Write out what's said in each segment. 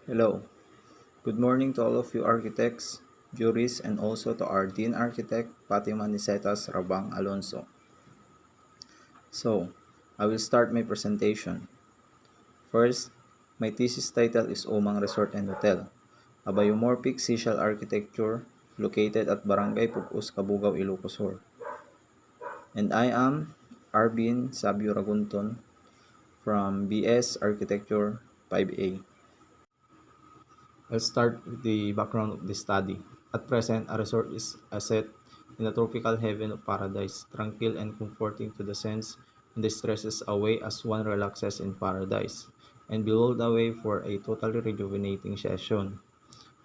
Hello. Good morning to all of you architects, jurists, and also to our Dean Architect, Fatima Nicetas Rabang Alonso. So, I will start my presentation. First, my thesis title is Omang Resort and Hotel, a biomorphic seashell architecture located at Barangay Pupus, Cabugao, Ilocos Sur. And I am Arvin Sabio Ragunton from BS Architecture 5A. Let's start with the background of the study. At present, a resort is a set in the tropical heaven of paradise, tranquil and comforting to the sense, and the stresses away as one relaxes in paradise, and be lulled away for a totally rejuvenating session.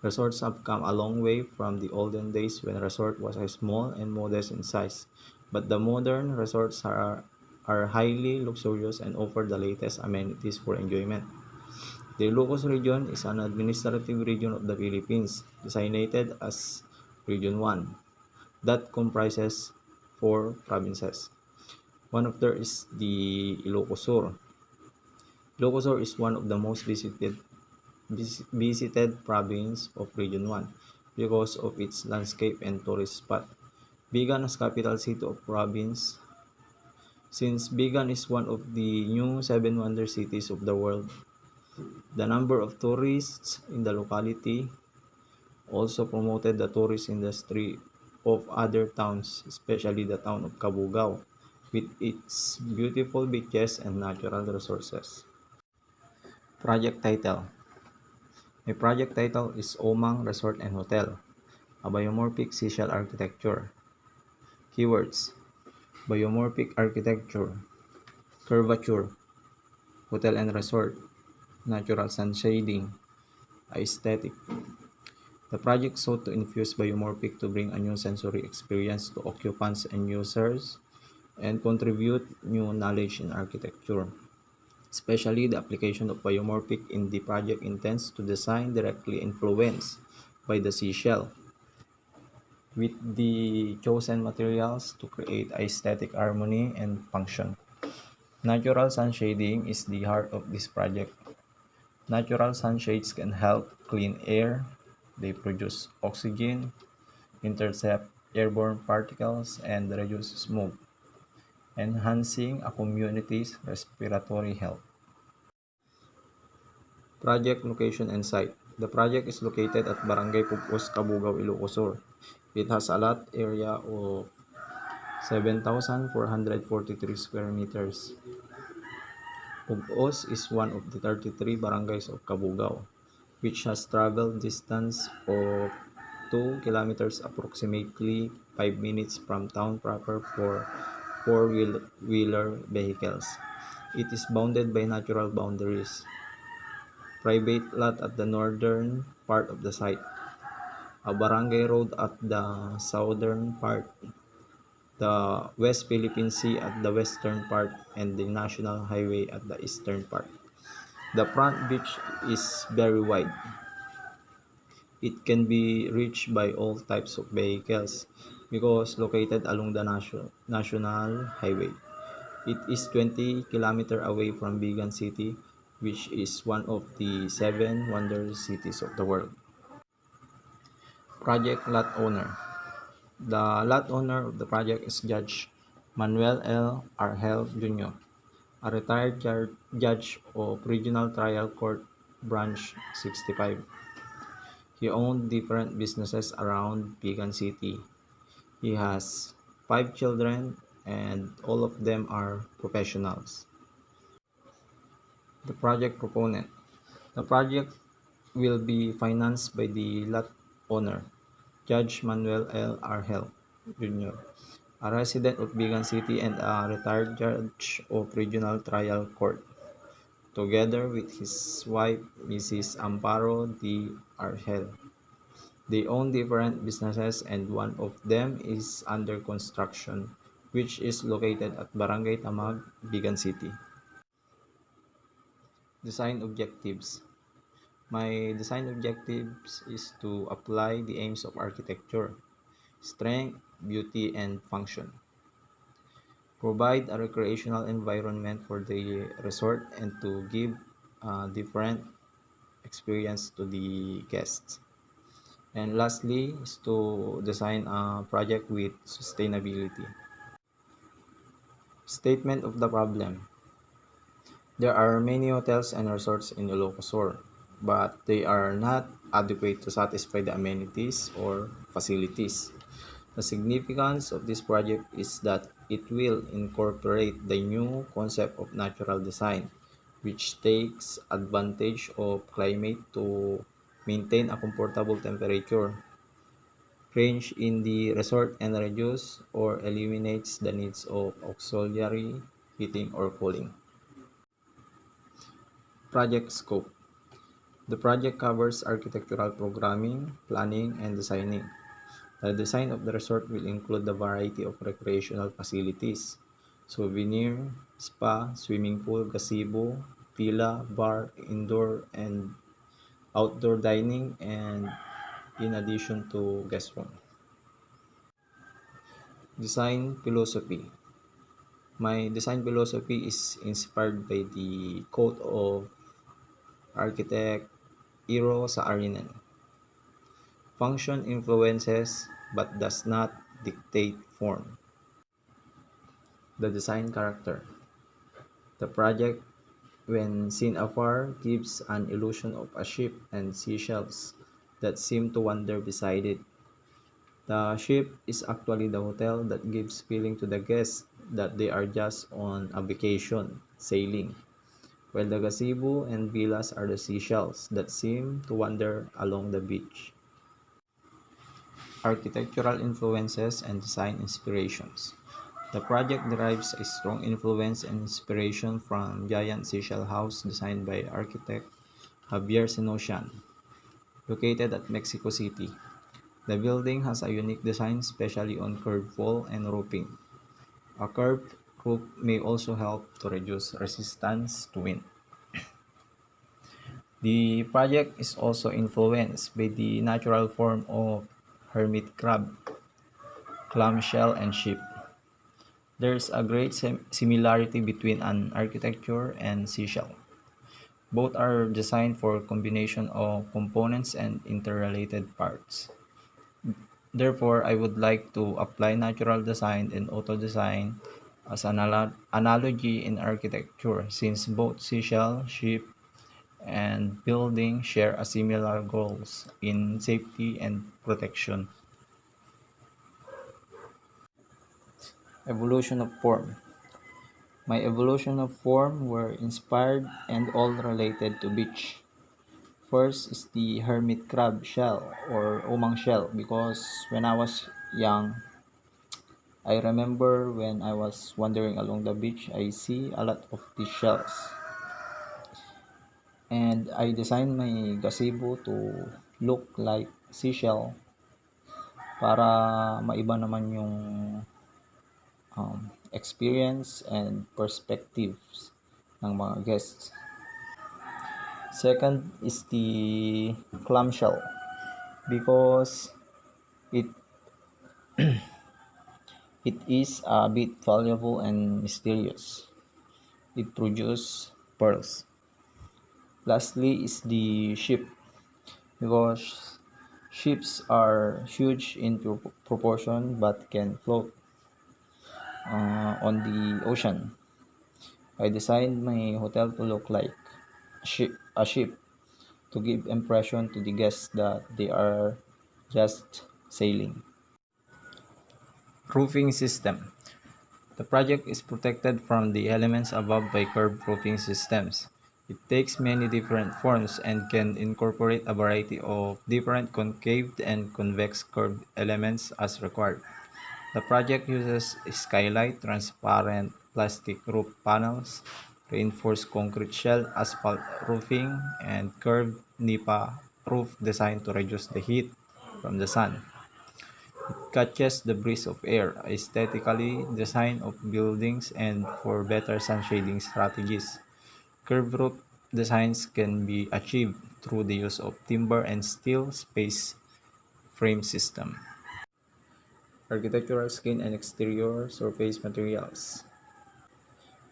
Resorts have come a long way from the olden days when a resort was a small and modest in size, but the modern resorts are highly luxurious and offer the latest amenities for enjoyment. The Ilocos region is an administrative region of the Philippines, designated as Region 1, that comprises four provinces. One of them is the Ilocos Sur. Ilocos Sur is one of the most visited province of Region 1 because of its landscape and tourist spot. Bigan as capital city of province. Since Bigan is one of the new seven wonder cities of the world, the number of tourists in the locality also promoted the tourist industry of other towns, especially the town of Cabugao, with its beautiful beaches and natural resources. Project title. My project title is Omang Resort and Hotel, a biomorphic seashell architecture. Keywords: biomorphic architecture, curvature, hotel and resort, natural sun shading, aesthetic. The project sought to infuse biomorphic to bring a new sensory experience to occupants and users and contribute new knowledge in architecture. Especially the application of biomorphic in the project intends to design directly influenced by the seashell, with the chosen materials to create aesthetic harmony and function. Natural sun shading is the heart of this project. Natural sunshades can help clean air, they produce oxygen, intercept airborne particles, and reduce smoke, enhancing a community's respiratory health. Project location and site. The project is located at Barangay Pupus, Cabugao, Ilocos Sur. It has a lot area of 7,443 square meters. Pupus is one of the 33 barangays of Cabugao, which has travel distance of 2 kilometers, approximately 5 minutes from town proper for four-wheeler vehicles. It is bounded by natural boundaries. Private lot at the northern part of the site, a barangay road at the southern part, the West Philippine Sea at the western part, and the National Highway at the eastern part. The front beach is very wide. It can be reached by all types of vehicles because located along the National Highway. It is 20 km away from Bigan City, which is one of the seven wonder cities of the world. Project lot owner. The lot owner of the project is Judge Manuel L. Argel Jr., a retired judge of Regional Trial Court Branch 65. He owned different businesses around Bigan City. He has 5 children and all of them are professionals. The project proponent. The project will be financed by the lot owner, Judge Manuel L. Argel Jr., a resident of Bigan City and a retired judge of Regional Trial Court, together with his wife, Mrs. Amparo D. Argel. They own different businesses and one of them is under construction, which is located at Barangay Tamag, Bigan City. Design objectives. My design objectives is to apply the aims of architecture, strength, beauty, and function. Provide a recreational environment for the resort and to give different experience to the guests. And lastly is to design a project with sustainability. Statement of the problem. There are many hotels and resorts in Ilocos, but they are not adequate to satisfy the amenities or facilities. The significance of this project is that it will incorporate the new concept of natural design, which takes advantage of climate to maintain a comfortable temperature range in the resort and reduce or eliminates the needs of auxiliary heating or cooling. Project scope. The project covers architectural programming, planning, and designing. The design of the resort will include a variety of recreational facilities, souvenir, spa, swimming pool, gazebo, villa, bar, indoor and outdoor dining, and in addition to guest room. Design philosophy. My design philosophy is inspired by the quote of architect Eero Saarinen. Function influences but does not dictate form. The design character. The project, when seen afar, gives an illusion of a ship and seashells that seem to wander beside it. The ship is actually the hotel that gives feeling to the guests that they are just on a vacation, sailing, while the gazebo and villas are the seashells that seem to wander along the beach. Architectural influences and design inspirations. The project derives a strong influence and inspiration from giant seashell house designed by architect Javier Senosian, located at Mexico City. The building has a unique design, especially on curved wall and roofing. A curved roof may also help to reduce resistance to wind. The project is also influenced by the natural form of hermit crab, clamshell, and ship. There's a great similarity between an architecture and seashell. Both are designed for combination of components and interrelated parts. Therefore, I would like to apply natural design and auto design as an analogy in architecture, since both seashell, ship, and building share a similar goals in safety and protection. Evolution of form. My evolution of form were inspired and all related to beach. First is the hermit crab shell or Omang shell, because when I was young, I remember when I was wandering along the beach, I see a lot of these shells. And I designed my gazebo to look like seashell para maiba naman yung experience and perspectives ng mga guests. Second is the clamshell, because it it is a bit valuable and mysterious. It produces pearls. Lastly is the ship, because ships are huge in proportion but can float on the ocean. I designed my hotel to look like a ship to give impression to the guests that they are just sailing. Roofing system. The project is protected from the elements above by curved roofing systems. It takes many different forms and can incorporate a variety of different concave and convex curved elements as required. The project uses skylight, transparent plastic roof panels, reinforced concrete shell asphalt roofing, and curved nipa roof designed to reduce the heat from the sun. It catches the breeze of air, aesthetically designed of buildings and for better sun shading strategies. Curved roof designs can be achieved through the use of timber and steel space frame system. Architectural skin and exterior surface materials.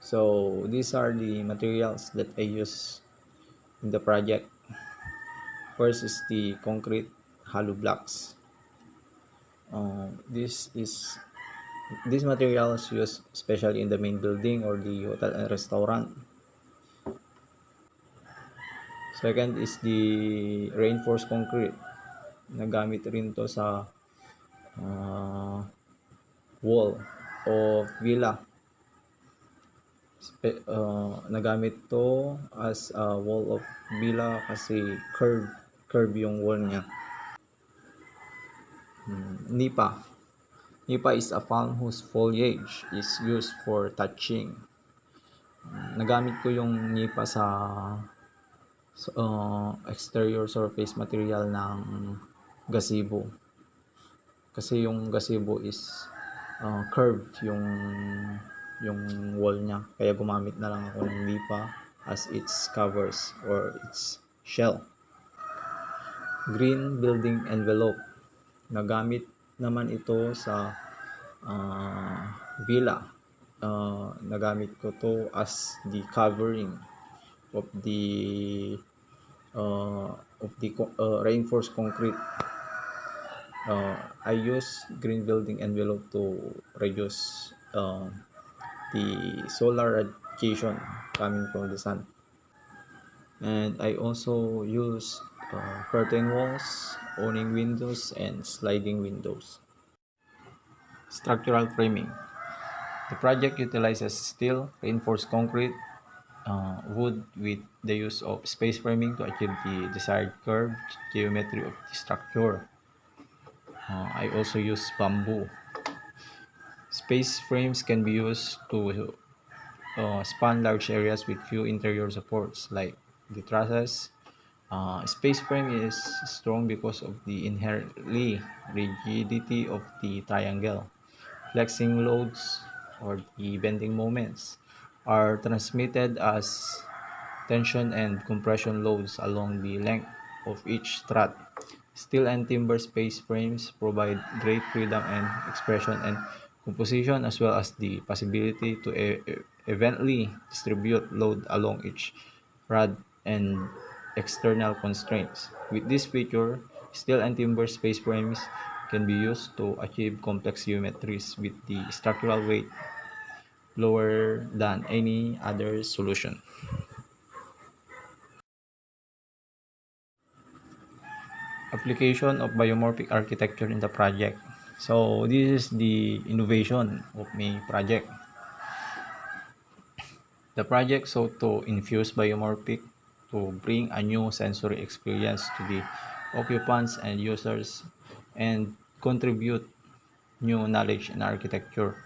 So these are the materials that I use in the project. First is the concrete hollow blocks. This is these materials used especially in the main building or the hotel and restaurant. Second is the reinforced concrete. Nagamit rin to sa wall of villa. Nagamit to as a wall of villa kasi curve yung wall niya. Nipa. Nipa is a palm whose foliage is used for touching. Nagamit ko yung nipa sa exterior surface material ng gazebo. Kasi yung gazebo is curved yung wall niya. Kaya gumamit na lang ako ng nipa as its covers or its shell. Green building envelope. Nagamit naman ito sa villa. Nagamit ko to as the covering of the reinforced concrete. I use green building envelope to reduce the solar radiation coming from the sun. And I also use curtain walls, awning windows, and sliding windows. Structural framing. The project utilizes steel, reinforced concrete, wood with the use of space framing to achieve the desired curved geometry of the structure. I also use bamboo. Space frames can be used to span large areas with few interior supports like the trusses. Space frame is strong because of the inherently rigidity of the triangle. Flexing loads or the bending moments are transmitted as tension and compression loads along the length of each strut. Steel and timber space frames provide great freedom and expression and composition, as well as the possibility to evenly distribute load along each rod and external constraints. With this feature, steel and timber space frames can be used to achieve complex geometries with the structural weight lower than any other solution. Application of biomorphic architecture in the project. So this is the innovation of my project. The project sought to infuse biomorphic to bring a new sensory experience to the occupants and users and contribute new knowledge in architecture.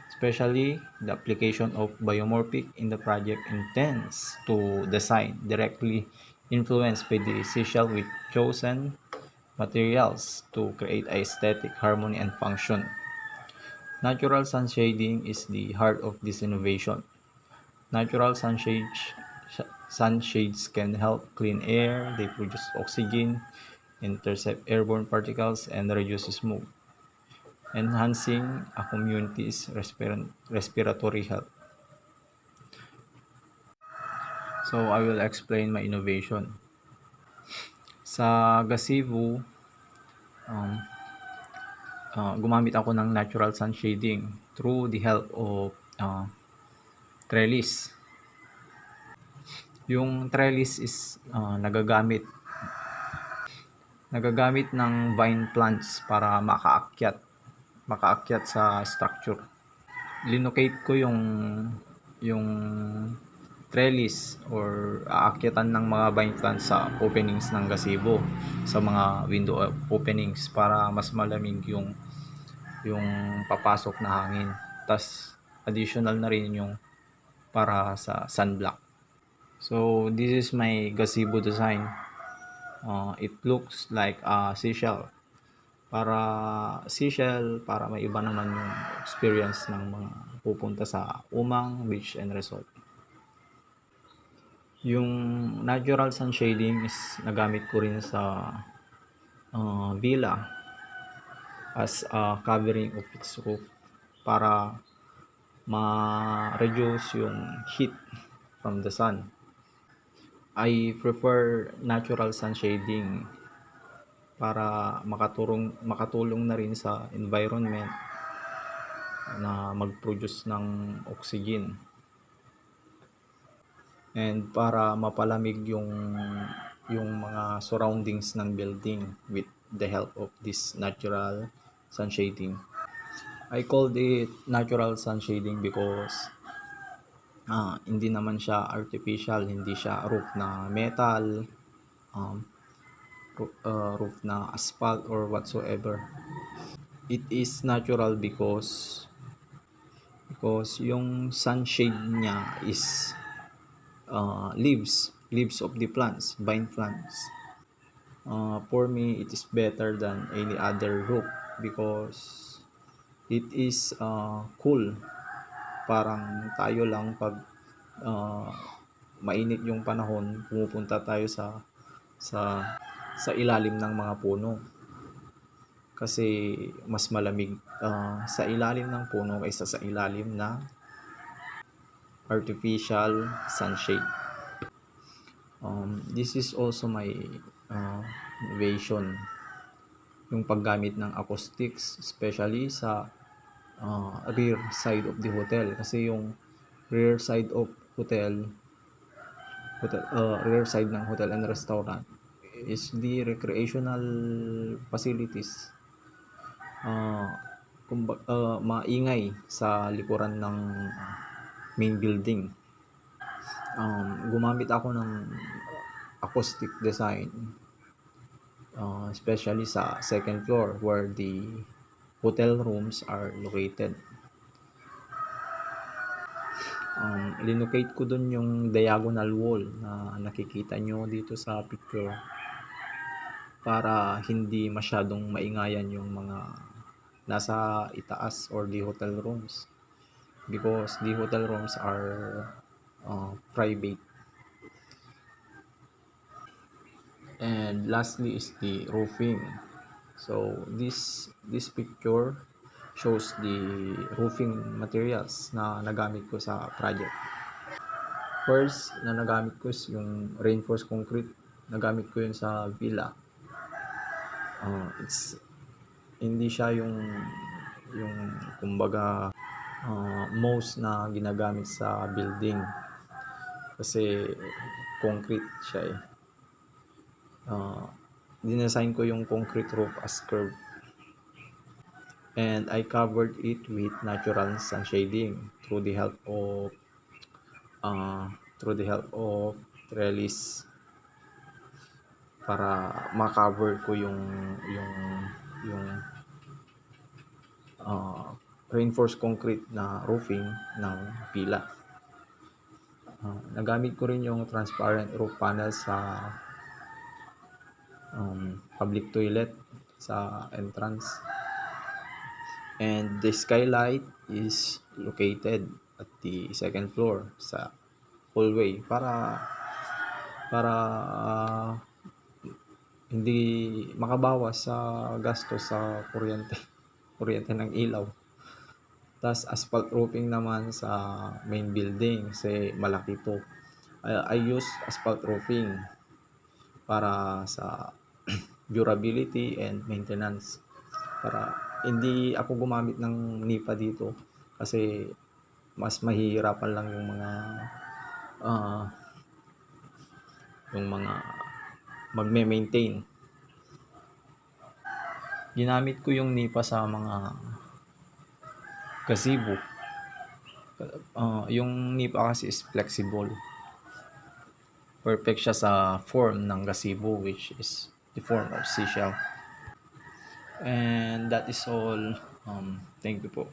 Especially, the application of biomorphic in the project intends to design directly influenced by the essential with chosen materials to create aesthetic harmony and function. Natural sun shading is the heart of this innovation. Natural sunshades can help clean air, they produce oxygen, intercept airborne particles, and reduce smoke, enhancing a community's respiratory health. So, I will explain my innovation. Sa gazebo, gumamit ako ng natural sun shading through the help of trellis. Yung trellis is nagagamit ng vine plants para makaakyat sa structure. Linocate ko yung trellis or aakyatan ng mga vine plants sa openings ng gazebo, sa mga window openings para mas malamig yung papasok na hangin. Tas additional na rin yung para sa sunblock. So this is my gazebo design. It looks like a seashell. Para may iba naman yung experience ng mga pupunta sa Omang Beach and Resort. Yung natural sun shading is nagamit ko rin sa villa as a covering of its roof para ma-reduce yung heat from the sun. I prefer natural sun shading para makatulong na rin sa environment na mag-produce ng oxygen and para mapalamig yung mga surroundings ng building with the help of this natural sun shading. I called it natural sun shading because hindi naman siya artificial, hindi siya roof na metal, um, roof na asphalt or whatsoever. It is natural because yung sunshade niya is leaves of the plants, vine plants. For me, it is better than any other roof because it is cool. Parang tayo lang pag mainit yung panahon, pumupunta tayo sa sa ilalim ng mga puno kasi mas malamig sa ilalim ng puno kaysa sa ilalim ng artificial sunshade. This is also my innovation, yung paggamit ng acoustics, especially sa rear side of the hotel kasi yung rear side of rear side ng hotel and restaurant is the recreational facilities. Maingay sa likuran ng main building. Gumamit ako ng acoustic design, especially sa second floor where the hotel rooms are located. Linocate ko dun yung diagonal wall na nakikita nyo dito sa picture para hindi masyadong maingayan yung mga nasa itaas or the hotel rooms because the hotel rooms are private. And lastly is the roofing. So this picture shows the roofing materials na nagamit ko sa project. First na nagamit ko is yung reinforced concrete. Nagamit ko yun sa villa. It's hindi siya yung kumbaga most na ginagamit sa building kasi concrete siya eh. Dinesign ko yung concrete roof as curved and I covered it with natural sun shading through the help of trellis para ma-cover ko yung reinforced concrete na roofing ng villa. Nagamit ko rin yung transparent roof panel sa public toilet sa entrance. And the skylight is located at the second floor sa hallway para hindi makabawas sa gastos sa kuryente ng ilaw. Tas asphalt roofing naman sa main building kasi malaki to. I use asphalt roofing para sa durability and maintenance. Para hindi ako gumamit ng nipa dito kasi mas mahihirapan lang yung mga magme-maintain. Ginamit ko yung nipa sa mga gazebo. Yung nipa kasi is flexible. Perfect siya sa form ng gazebo which is the form of seashell. And that is all. Thank you po.